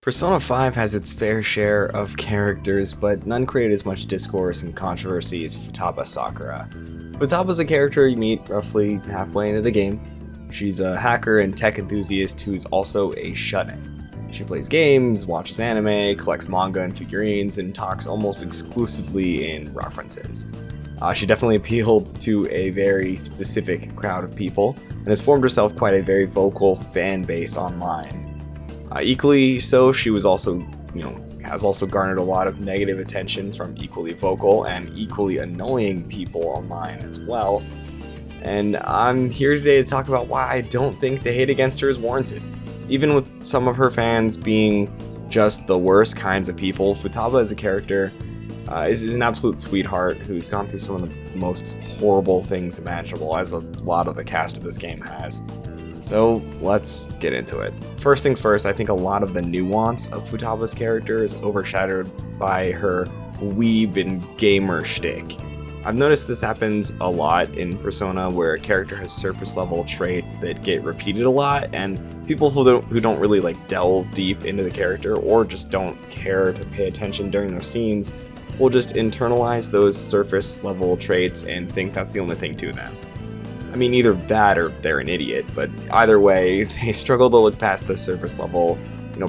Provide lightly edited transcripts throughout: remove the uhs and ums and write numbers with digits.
Persona 5 has its fair share of characters, but none create as much discourse and controversy as Futaba Sakura. Futaba's a character you meet roughly halfway into the game. She's a hacker and tech enthusiast who's also a shut-in. She plays games, watches anime, collects manga and figurines, and talks almost exclusively in references. She definitely appealed to a very specific crowd of people, and has formed herself quite a very vocal fan base online. Equally so, she was also, has also garnered a lot of negative attention from equally vocal and equally annoying people online as well. And I'm here today to talk about why I don't think the hate against her is warranted. Even with some of her fans being just the worst kinds of people, Futaba as a character is an absolute sweetheart who's gone through some of the most horrible things imaginable, as a lot of the cast of this game has. So let's get into it. First things first, I think a lot of the nuance of Futaba's character is overshadowed by her weeb and gamer shtick. I've noticed this happens a lot in Persona, where a character has surface level traits that get repeated a lot, and people who don't really delve deep into the character or just don't care to pay attention during their scenes will just internalize those surface level traits and think that's the only thing to them. I mean, either that or they're an idiot, but either way, they struggle to look past the surface level,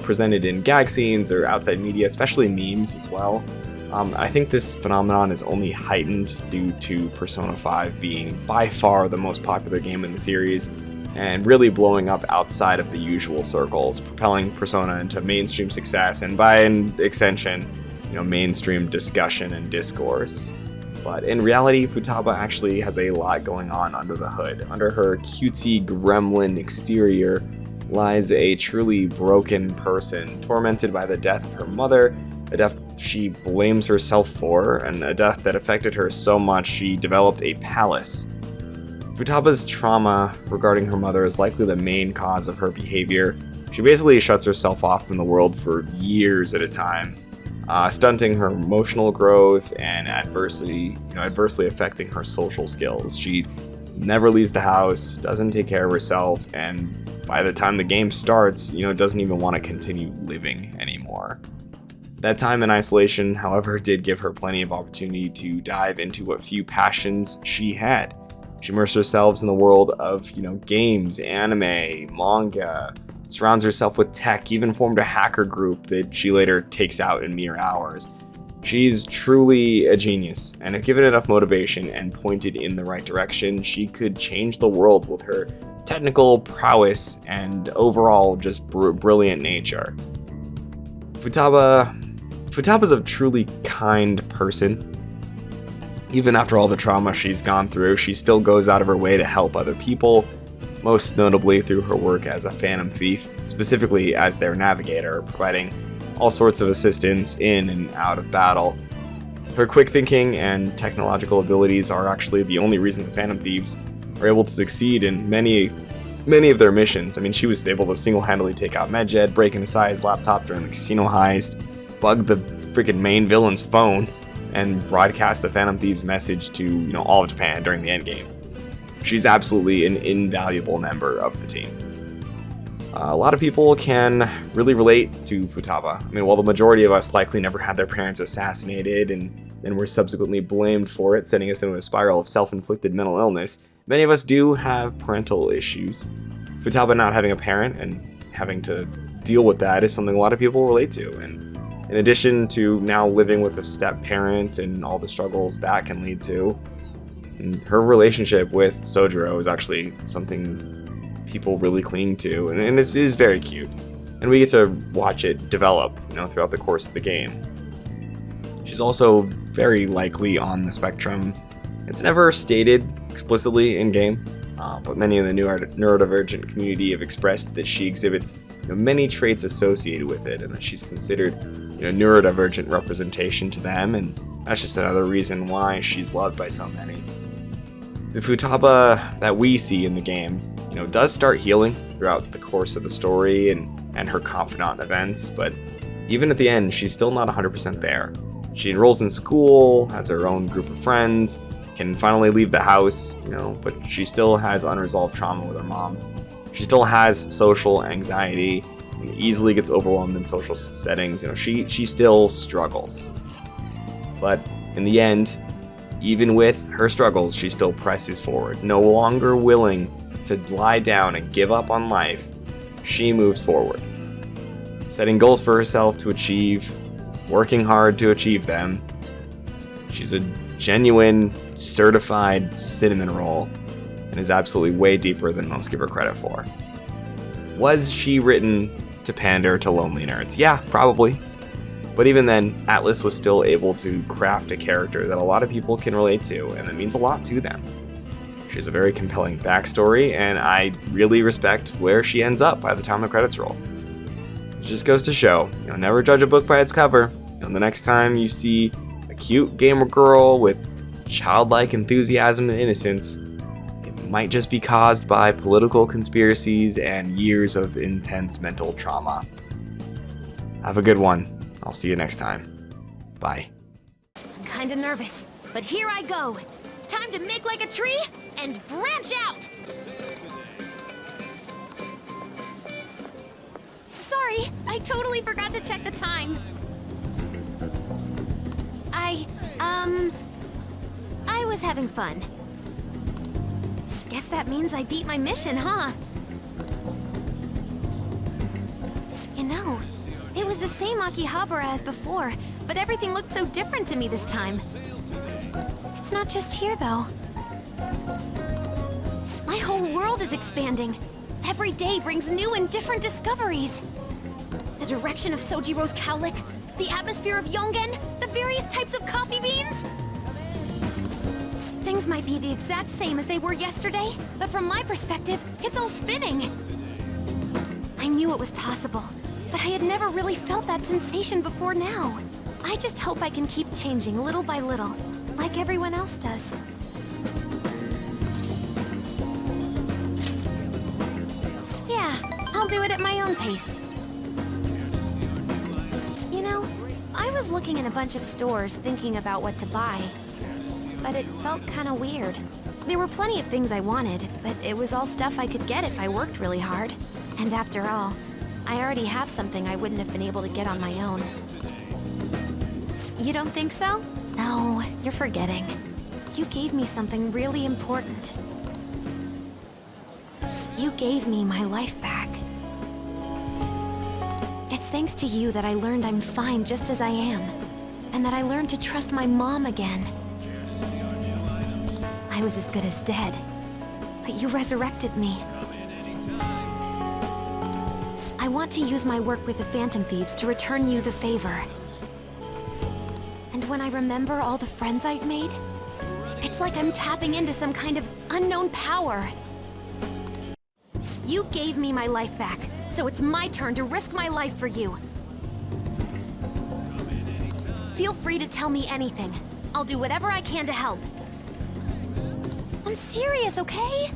presented in gag scenes or outside media, especially memes as well. I think this phenomenon is only heightened due to Persona 5 being by far the most popular game in the series, and really blowing up outside of the usual circles, propelling Persona into mainstream success, and by an extension, mainstream discussion and discourse. But in reality, Futaba actually has a lot going on under the hood. Under her cutesy gremlin exterior lies a truly broken person, tormented by the death of her mother, a death she blames herself for, and a death that affected her so much she developed a palace. Futaba's trauma regarding her mother is likely the main cause of her behavior. She basically shuts herself off from the world for years at a time, stunting her emotional growth and adversely affecting her social skills. She never leaves the house, doesn't take care of herself, and by the time the game starts, doesn't even want to continue living anymore. That time in isolation, however, did give her plenty of opportunity to dive into what few passions she had. She immersed herself in the world of, games, anime, manga, surrounds herself with tech, even formed a hacker group that she later takes out in mere hours. She's truly a genius, and if given enough motivation and pointed in the right direction, she could change the world with her technical prowess and overall just brilliant nature. Futaba's a truly kind person. Even after all the trauma she's gone through, she still goes out of her way to help other people, most notably through her work as a phantom thief, specifically as their navigator, providing all sorts of assistance in and out of battle. Her quick thinking and technological abilities are actually the only reason the phantom thieves are able to succeed in many of their missions. I mean, she was able to single-handedly take out Medjed, break into Sai's laptop during the casino heist, bug the freaking main villain's phone, and broadcast the phantom thieves' message to, all of Japan during the endgame. She's absolutely an invaluable member of the team. A lot of people can really relate to Futaba. I mean, while the majority of us likely never had their parents assassinated and were subsequently blamed for it, sending us into a spiral of self-inflicted mental illness, many of us do have parental issues. Futaba not having a parent and having to deal with that is something a lot of people relate to. And in addition to now living with a step-parent and all the struggles that can lead to, and her relationship with Sojiro is actually something people really cling to, and this is very cute. And we get to watch it develop, throughout the course of the game. She's also very likely on the spectrum. It's never stated explicitly in-game, but many in the neurodivergent community have expressed that she exhibits many traits associated with it, and that she's considered neurodivergent representation to them, and that's just another reason why she's loved by so many. The Futaba that we see in the game, does start healing throughout the course of the story and her confidant events, but even at the end, she's still not 100% there. She enrolls in school, has her own group of friends, can finally leave the house, but she still has unresolved trauma with her mom. She still has social anxiety, easily gets overwhelmed in social settings. She still struggles. But in the end, even with her struggles, she still presses forward. No longer willing to lie down and give up on life, she moves forward, setting goals for herself to achieve, working hard to achieve them. She's a genuine, certified cinnamon roll, and is absolutely way deeper than most give her credit for. Was she written to pander to lonely nerds? Yeah, probably. But even then, Atlas was still able to craft a character that a lot of people can relate to, and that means a lot to them. She has a very compelling backstory, and I really respect where she ends up by the time the credits roll. It just goes to show, never judge a book by its cover. The next time you see a cute gamer girl with childlike enthusiasm and innocence, it might just be caused by political conspiracies and years of intense mental trauma. Have a good one. I'll see you next time. Bye. I'm kinda nervous, but here I go. Time to make like a tree and branch out! Sorry, I totally forgot to check the time. I was having fun. Guess that means I beat my mission, huh? It was the same Akihabara as before, but everything looked so different to me this time. It's not just here, though. My whole world is expanding. Every day brings new and different discoveries. The direction of Sojiro's cowlick, the atmosphere of Yongen, the various types of coffee beans. Things might be the exact same as they were yesterday, but from my perspective, it's all spinning. I knew it was possible, but I had never really felt that sensation before now. I just hope I can keep changing little by little, like everyone else does. Yeah, I'll do it at my own pace. I was looking in a bunch of stores thinking about what to buy, but it felt kind of weird. There were plenty of things I wanted, but it was all stuff I could get if I worked really hard. And after all, I already have something I wouldn't have been able to get on my own. You don't think so? No, you're forgetting. You gave me something really important. You gave me my life back. It's thanks to you that I learned I'm fine just as I am, and that I learned to trust my mom again. I was as good as dead, but you resurrected me. I want to use my work with the Phantom Thieves to return you the favor. And when I remember all the friends I've made, it's like I'm tapping into some kind of unknown power. You gave me my life back, so it's my turn to risk my life for you. Feel free to tell me anything. I'll do whatever I can to help. I'm serious, okay?